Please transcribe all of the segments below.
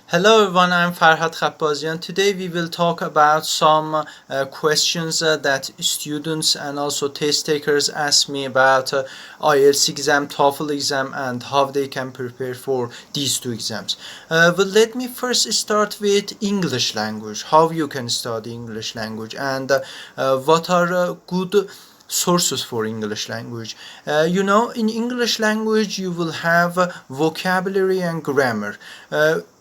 Hello everyone, I'm Farhad Khabazian. Today we will talk about some questions that students and also test takers ask me about IELTS exam, TOEFL exam, and how they can prepare for these two exams. But let me first start with English language, how you can study English language, and what are good sources for English language. In English language you will have vocabulary and grammar.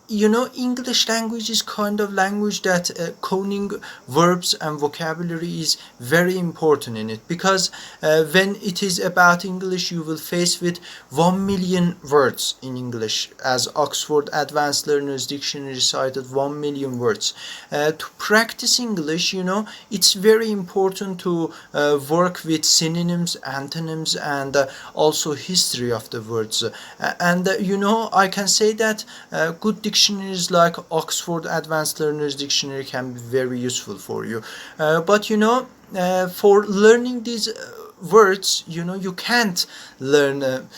English language is kind of language that coning verbs and vocabulary is very important in it, because when it is about English you will face with 1 million words in English, as Oxford Advanced Learners Dictionary cited 1 million words. To practice English, it's very important to work with synonyms, antonyms, and also history of the words. I can say that good dictionaries like Oxford Advanced Learners Dictionary can be very useful for you. For learning these words, you can't learn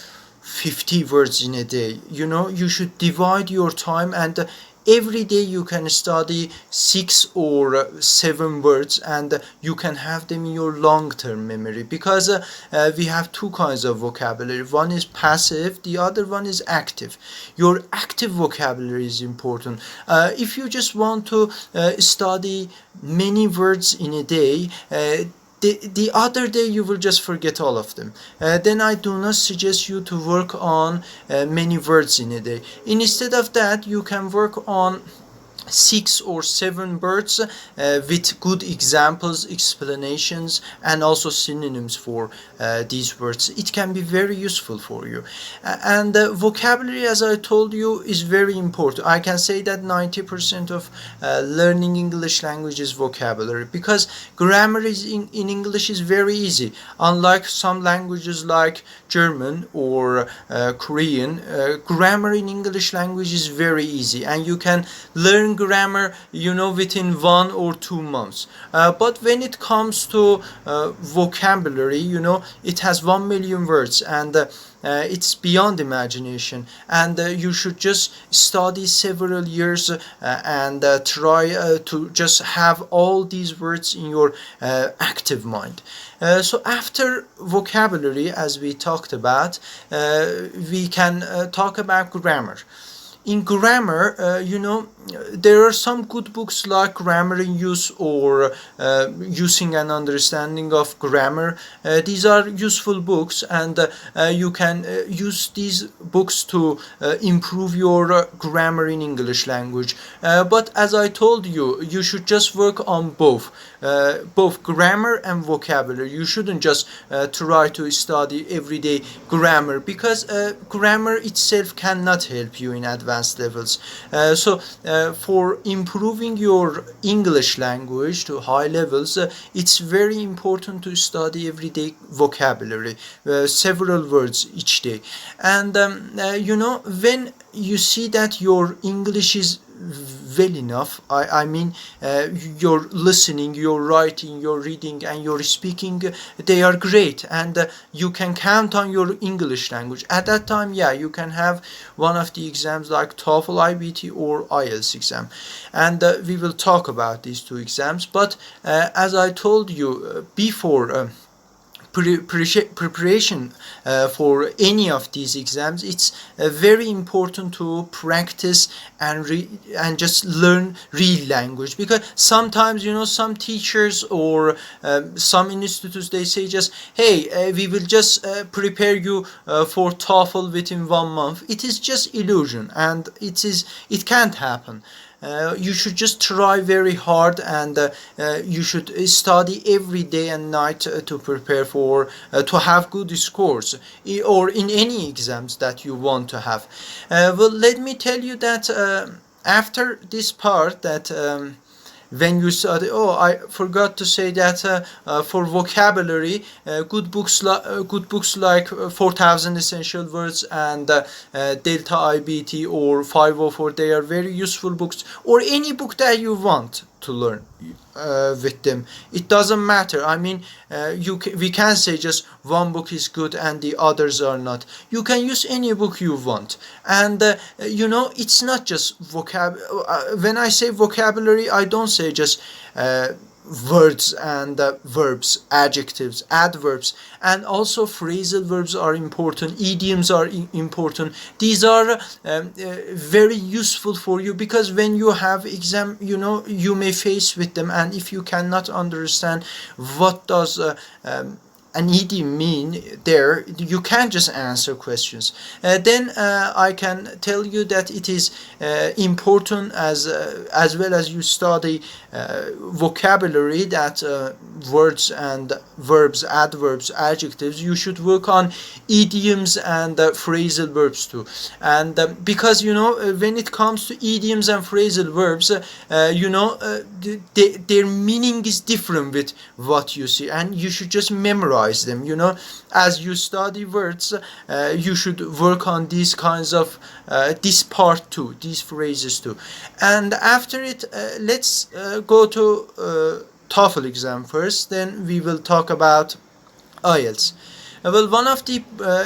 50 words in a day. You should divide your time, and every day you can study 6 or 7 words, and you can have them in your long-term memory, because we have two kinds of vocabulary. One is passive, the other one is active. Your active vocabulary is important. If you just want to study many words in a day, the other day you will just forget all of them. Then I do not suggest you to work on many words in a day. Instead of that, you can work on 6 or 7 words with good examples, explanations, and also synonyms for these words. It can be very useful for you. And vocabulary, as I told you, is very important. I can say that 90% of learning English language is vocabulary, because grammar is in English is very easy. Unlike some languages like German or Korean, grammar in English language is very easy, and you can learn grammar within 1 or 2 months. But when it comes to vocabulary, it has 1 million words, and it's beyond imagination, and you should just study several years and try to just have all these words in your active mind. So after vocabulary, as we talked about, we can talk about grammar. In grammar, there are some good books like Grammar in Use or Using and Understanding of Grammar. These are useful books, and you can use these books to improve your grammar in English language. But as I told you, you should just work on both grammar and vocabulary. You shouldn't just try to study everyday grammar, because grammar itself cannot help you in advanced levels. For improving your English language to high levels, it's very important to study everyday vocabulary, several words each day. And when you see that your English is well enough, I mean your listening, your writing, your reading, and your speaking, they are great, and you can count on your English language. At that time, you can have one of the exams like TOEFL, IBT, or IELTS exam, and we will talk about these two exams. But as I told you before, preparation for any of these exams, it's very important to practice and just learn real language, because sometimes some teachers or some institutes, they say just, hey, we will just prepare you for TOEFL within 1 month. It is just illusion, and it can't happen. You should just try very hard, and you should study every day and night to prepare for to have good scores or in any exams that you want to have. Well, let me tell you that after this part, that when you study, I forgot to say that for vocabulary, good books like 4,000 Essential Words and Delta IBT or 504, they are very useful books, or any book that you want. to learn with them. It doesn't matter. I mean, we can say just one book is good and the others are not. You can use any book you want, and it's not just when I say vocabulary, I don't say just words and verbs, adjectives, adverbs, and also phrasal verbs are important, idioms are important. These are very useful for you, because when you have exam, you may face with them, and if you cannot understand what does an idiom mean there, you can't just answer questions. Then I can tell you that it is important as well as you study vocabulary, that words and verbs, adverbs, adjectives, you should work on idioms and phrasal verbs too. And because when it comes to idioms and phrasal verbs, their meaning is different with what you see, and you should just memorize them. As you study words, you should work on these kinds of this part too, these phrases too. And after it, let's go to TOEFL exam first, then we will talk about IELTS. Well, one of the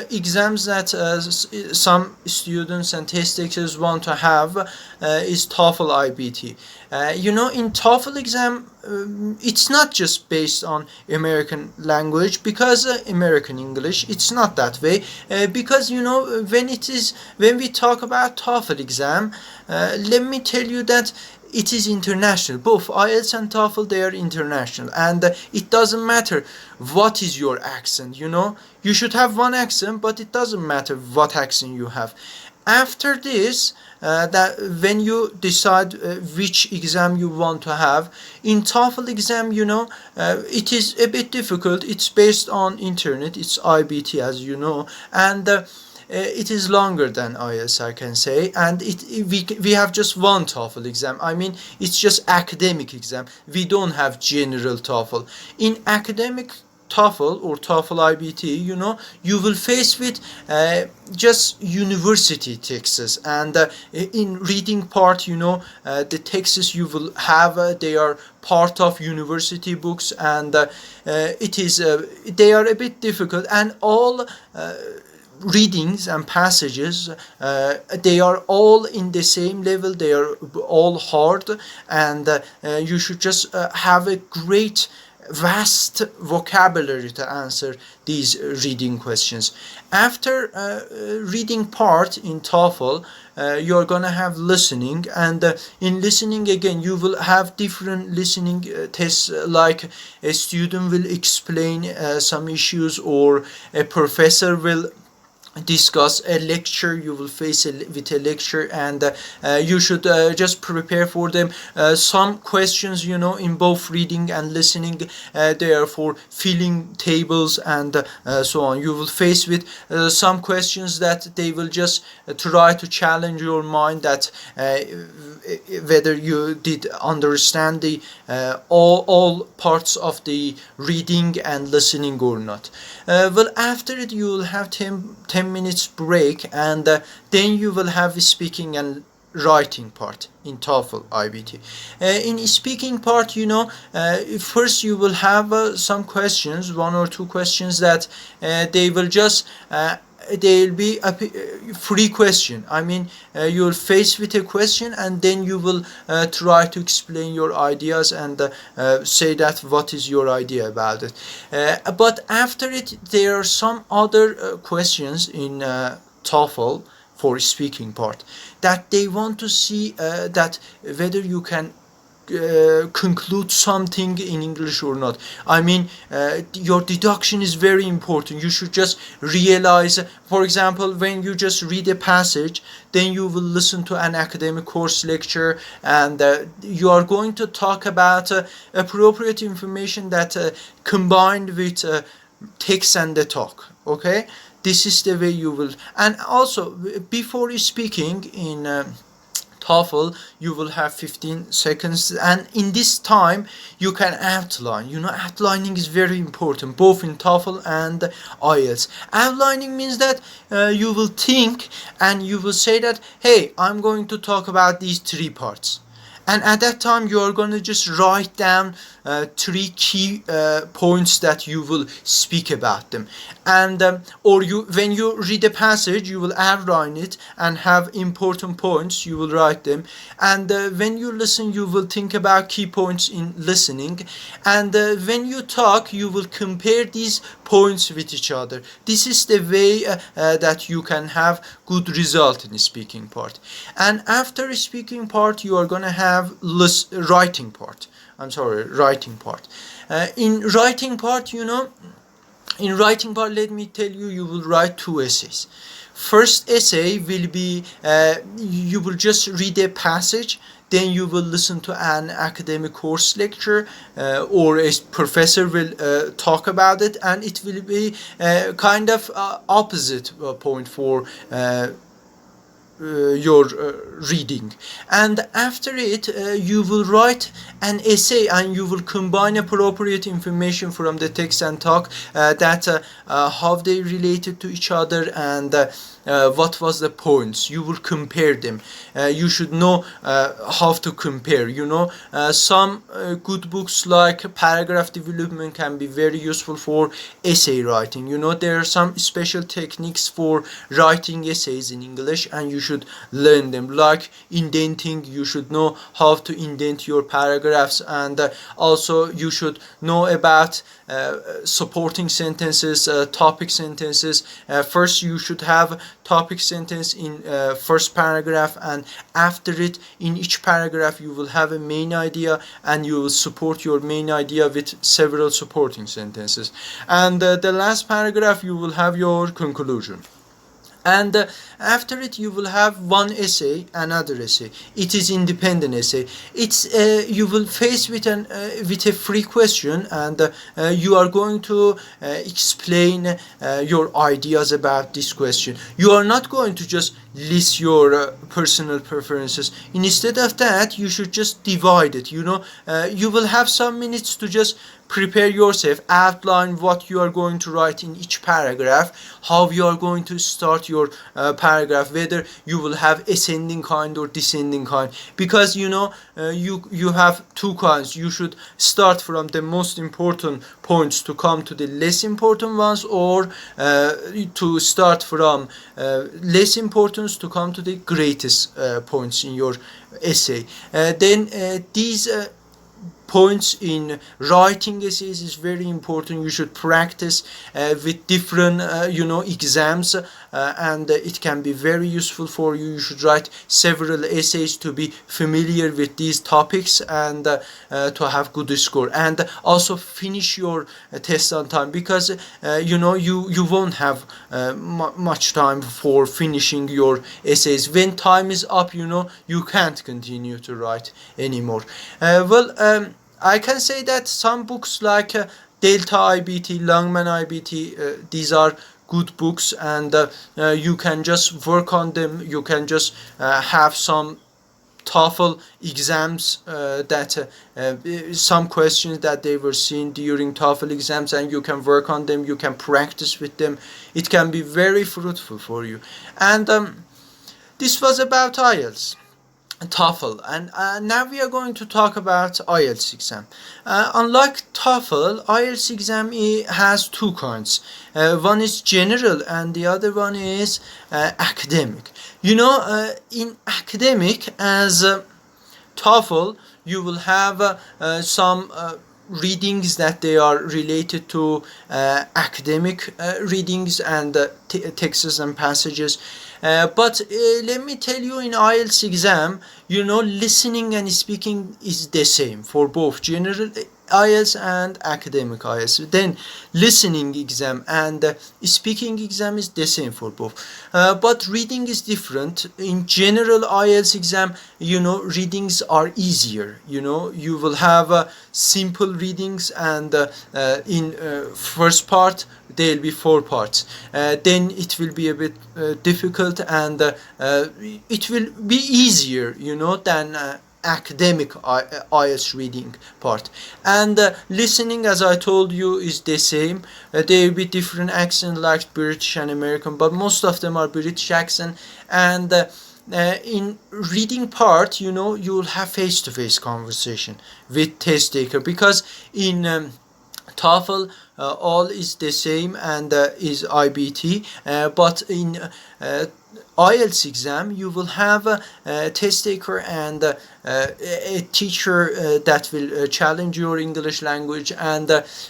exams that some students and test takers want to have is TOEFL IBT. In TOEFL exam, it's not just based on American language, because American English, it's not that way. Because when we talk about TOEFL exam, let me tell you that it is international. Both IELTS and TOEFL, they are international, and it doesn't matter what is your accent. You should have one accent, but it doesn't matter what accent you have. After this, that when you decide which exam you want to have, in TOEFL exam, it is a bit difficult. It's based on internet. It's IBT, as you know, and it is longer than IELTS, I can say, and we have just one TOEFL exam. I mean, it's just academic exam. We don't have general TOEFL. In academic TOEFL or TOEFL IBT, you will face with just university texts, and in reading part, the texts you will have, they are part of university books, and they are a bit difficult, and all readings and passages, they are all in the same level, they are all hard, and you should just have a great vast vocabulary to answer these reading questions. After reading part in TOEFL, you're gonna have listening, and in listening again you will have different listening tests, like a student will explain some issues, or a professor will discuss a lecture. You will face with a lecture, and you should just prepare for them. Some questions, in both reading and listening, they are for filling tables and so on. You will face with some questions that they will just try to challenge your mind, that whether you did understand the all parts of the reading and listening or not. Well, after it, you will have 10 minutes break, and then you will have the speaking and writing part in TOEFL IBT. In speaking part, first you will have some questions, one or two questions, that they will just they'll be a free question. I mean, you'll face with a question, and then you will try to explain your ideas and say that what is your idea about it. But after it, there are some other questions in TOEFL for speaking part, that they want to see that whether you can conclude something in English or not. I mean, your deduction is very important. You should just realize, for example, when you just read a passage, then you will listen to an academic course lecture, and you are going to talk about appropriate information that combined with text and the talk. Okay, this is the way you will. And also, before speaking in TOEFL, you will have 15 seconds, and in this time you can outline. Outlining is very important, both in TOEFL and IELTS. Outlining means that you will think, and you will say that, hey, I'm going to talk about these three parts, and at that time you are going to just write down three key points that you will speak about them. And or you, when you read a passage, you will outline it and have important points, you will write them. And when you listen, you will think about key points in listening. And when you talk, you will compare these points with each other. This is the way that you can have good result in the speaking part. And after speaking part, you are going to have writing part. Writing part. In writing part, let me tell you, you will write two essays. First essay will be, you will just read a passage, then you will listen to an academic course lecture, or a professor will talk about it, and it will be kind of opposite point for your reading. And after it, you will write an essay, and you will combine appropriate information from the text and talk, that how they related to each other, and what was the points. You will compare them. You should know how to compare. Some good books like Paragraph Development can be very useful for essay writing. There are some special techniques for writing essays in English, and you should learn them, like indenting. You should know how to indent your paragraphs, and also you should know about supporting sentences, topic sentences. First you should have topic sentence in first paragraph, and after it, in each paragraph, you will have a main idea, and you will support your main idea with several supporting sentences. And the last paragraph, you will have your conclusion. And after it, you will have one essay, another essay. It is independent essay. It's you will face with a free question, and you are going to explain your ideas about this question. You are not going to just list your personal preferences. Instead of that, you should just divide it. You will have some minutes to just prepare yourself, outline what you are going to write in each paragraph, how you are going to start your paragraph, whether you will have ascending kind or descending kind, because you have two kinds. You should start from the most important points to come to the less important ones, or to start from less importance to come to the greatest points in your essay. Then these points in writing essays is very important. You should practice with different exams, and it can be very useful for you. You should write several essays to be familiar with these topics, and to have good score, and also finish your test on time, because you won't have much time for finishing your essays. When time is up, you can't continue to write anymore. I can say that some books like Delta IBT, Longman IBT, these are good books, and you can just work on them. You can just have some TOEFL exams, that some questions that they were seen during TOEFL exams, and you can work on them. You can practice with them. It can be very fruitful for you. And this was about IELTS. TOEFL, and now we are going to talk about IELTS exam. Unlike TOEFL, IELTS exam has two kinds. One is general, and the other one is academic. In academic, as TOEFL, you will have some readings that they are related to academic readings and texts and passages. But let me tell you, in IELTS exam, listening and speaking is the same for both general IELTS and academic IELTS. Then listening exam and speaking exam is the same for both. But reading is different. In general IELTS exam, readings are easier. You will have simple readings, and in first part there will be 4 parts. Then it will be a bit difficult, and it will be easier, than academic IELTS reading part. And listening, as I told you, is the same. There will be different accents like British and American, but most of them are British accent. And in reading part, you will have face-to-face conversation with test taker, because in TOEFL all is the same and is IBT, but in IELTS exam you will have a test taker and a teacher that will challenge your English language. And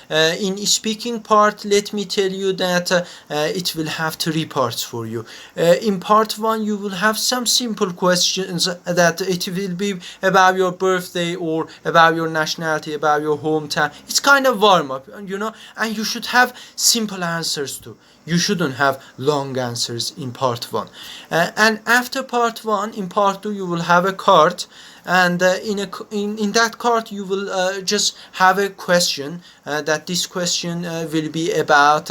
in speaking part, let me tell you that it will have three parts for you. In part one, you will have some simple questions that it will be about your birthday or about your nationality, about your hometown. It's kind of warm up, and you should have simple answers too. You shouldn't have long answers in part one. And after part one, in part two, you will have a card, and in that card you will just have a question. That this question will be about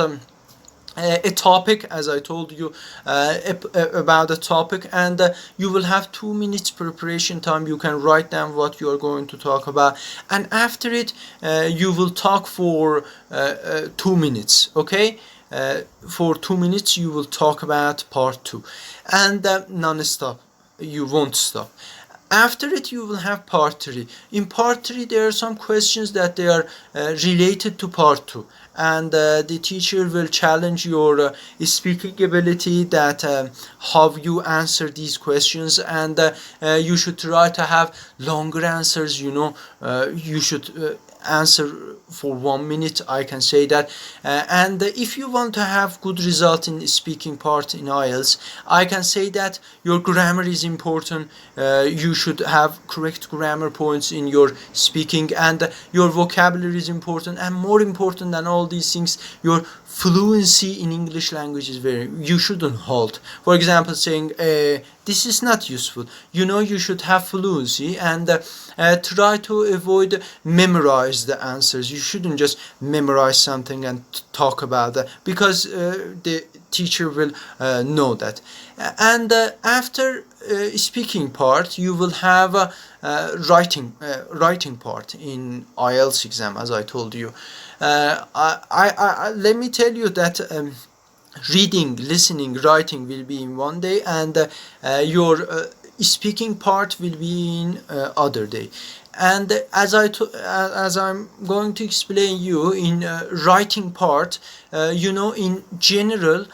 a topic, as I told you, about a topic, and you will have 2 minutes preparation time. You can write down what you are going to talk about, and after it you will talk for 2 minutes. Okay, for 2 minutes you will talk about part 2, and non-stop, you won't stop. After it you will have part 3. In part 3 there are some questions that they are related to part 2, and the teacher will challenge your speaking ability, that how you answer these questions, and you should try to have longer answers. You should answer for 1 minute, I can say that. And if you want to have good result in speaking part in IELTS, I can say that your grammar is important. You should have correct grammar points in your speaking, and your vocabulary is important, and more important than all these things, your fluency in English language is you shouldn't halt. For example, saying this is not useful. You should have fluency, and try to avoid memorize the answers. You shouldn't just memorize something and talk about that, because the teacher will know that. And after speaking part, you will have writing part in IELTS exam, as I told you. Let me tell you that reading, listening, writing will be in one day, and your speaking part will be in other day. And as I'm going to explain you in writing part, in general,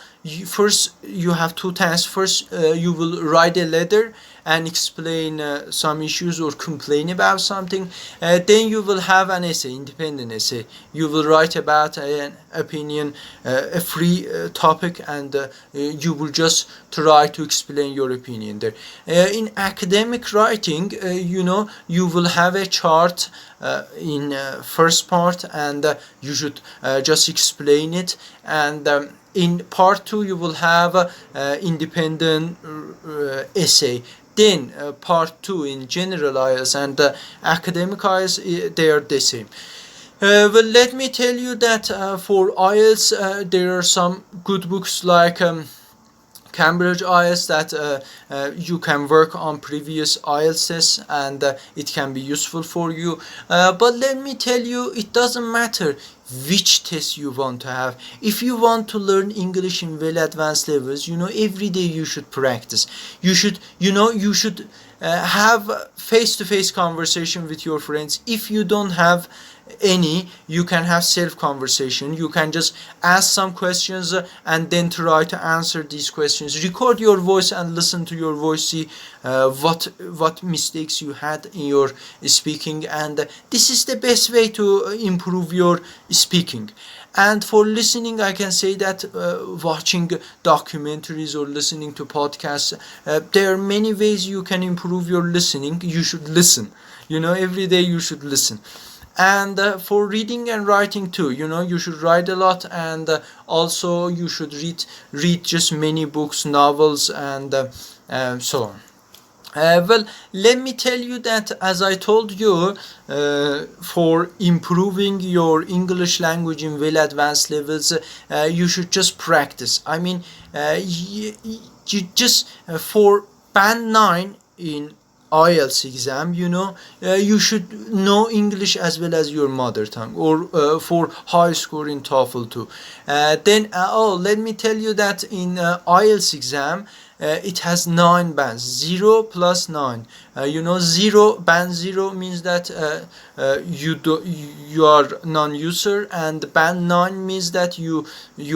first you have two tasks. First, you will write a letter and explain some issues or complain about something. Then you will have an essay, independent essay. You will write about an opinion, a free topic, and you will just try to explain your opinion there. In academic writing, you will have a chart in first part, and you should just explain it. And in part 2 you will have independent essay. Then part 2 in general IELTS and academic IELTS, they are the same. Well, let me tell you that for IELTS there are some good books like Cambridge IELTS that you can work on previous IELTS tests, and it can be useful for you. But let me tell you, it doesn't matter which test you want to have. If you want to learn English in well advanced levels, every day you should practice. You should have face-to-face conversation with your friends. If you don't have any, you can have self-conversation. You can just ask some questions and then try to answer these questions. Record your voice and listen to your voice. See what mistakes you had in your speaking, and this is the best way to improve your speaking. And for listening, I can say that watching documentaries or listening to podcasts, there are many ways you can improve your listening. You should listen. Every day you should listen. And for reading and writing too, you should write a lot, and also you should read just many books, novels, and so on. Well, let me tell you that, as I told you, for improving your English language in well advanced levels, you should just practice. I mean, you just for band 9 in IELTS exam, you should know English as well as your mother tongue, or for high score in TOEFL too. Then let me tell you that in IELTS exam, it has 9 bands, 0 plus 9. You know, band 0 means that you are non-user, and band 9 means that you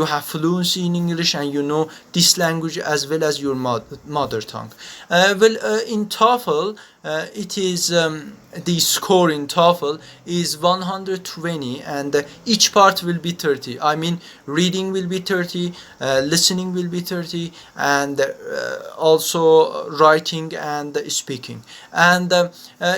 have fluency in English and you know this language as well as your mother tongue. In TOEFL, it is the score in TOEFL is 120, and each part will be 30. I mean, reading will be 30, listening will be 30, and also writing and speaking. And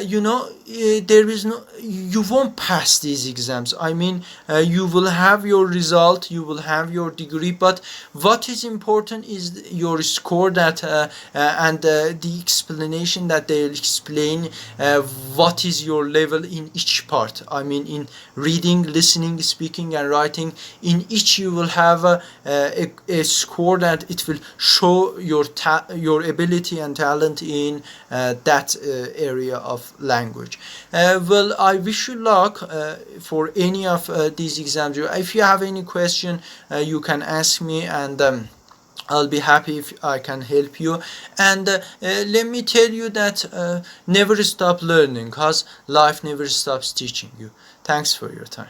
you know, there is no, you won't pass these exams. I mean, you will have your result, you will have your degree, but what is important is your score, that and the explanation that they'll explain what is your level in each part. I mean, in reading, listening, speaking, and writing, in each you will have a score that it will show your ability and talent in that area of language. Well, I wish you luck for any of these exams. If you have any question, you can ask me, and I'll be happy if I can help you. And let me tell you that never stop learning, because life never stops teaching you. Thanks for your time.